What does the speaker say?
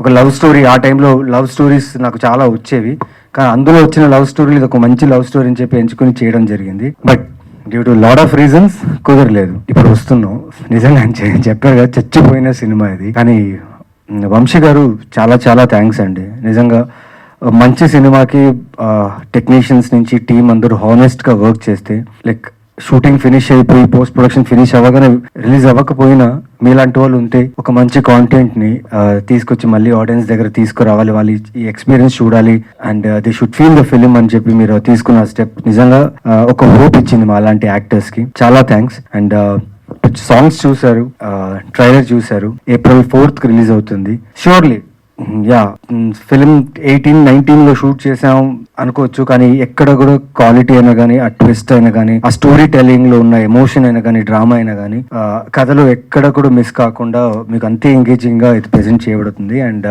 ఒక love story, ఆ టైంలో లవ్ స్టోరీస్ నాకు చాలా వచ్చేవి, కానీ అందులో వచ్చిన లవ్ స్టోరీలు ఇది ఒక మంచి లవ్ స్టోరీ అని చెప్పి ఎంచుకుని చేయడం జరిగింది. But due to lot of reasons కుదరలేదు. ఇప్పుడు వస్తున్నాం. నిజంగా చెప్పారు కదా, చచ్చిపోయిన సినిమా ఇది. కానీ వంశీ గారు చాలా చాలా థ్యాంక్స్ అండి. నిజంగా మంచి సినిమాకి టెక్నీషియన్స్ నుంచి టీం అందరూ హానెస్ట్గా వర్క్ చేస్తే, లైక్ షూటింగ్ ఫినిష్ అయిపోయి పోస్ట్ ప్రొడక్షన్ ఫినిష్ అవ్వగానే రిలీజ్ అవ్వకపోయినా మీలాంటి వాళ్ళు ఉంటే ఒక మంచి కాంటెంట్ని తీసుకొచ్చి మళ్ళీ ఆడియన్స్ దగ్గర తీసుకురావాలి, వాళ్ళు ఈ ఎక్స్పీరియన్స్ చూడాలి and they should feel the film అని చెప్పి మీరు తీసుకున్న స్టెప్ నిజంగా ఒక హోప్ ఇచ్చింది మా అలాంటి యాక్టర్స్కి. చాలా థ్యాంక్స్. అండ్ సాంగ్స్ చూశారు, ట్రైలర్ చూశారు, April 4th రిలీజ్ అవుతుంది. ష్యూర్లీ యా, ఫిలిం 18-19లో షూట్ చేసాం అనుకోవచ్చు, కానీ ఎక్కడ కూడా క్వాలిటీ అయినా కానీ, ఆ ట్విస్ట్ అయినా కానీ, ఆ స్టోరీ టెల్లింగ్ లో ఉన్న ఎమోషన్ అయినా కానీ, డ్రామా అయినా కానీ, కథలో ఎక్కడ కూడా మిస్ కాకుండా మీకు అంతే ఎంగేజింగ్ గా ఇది ప్రెజెంట్ చేయబడుతుంది. అండ్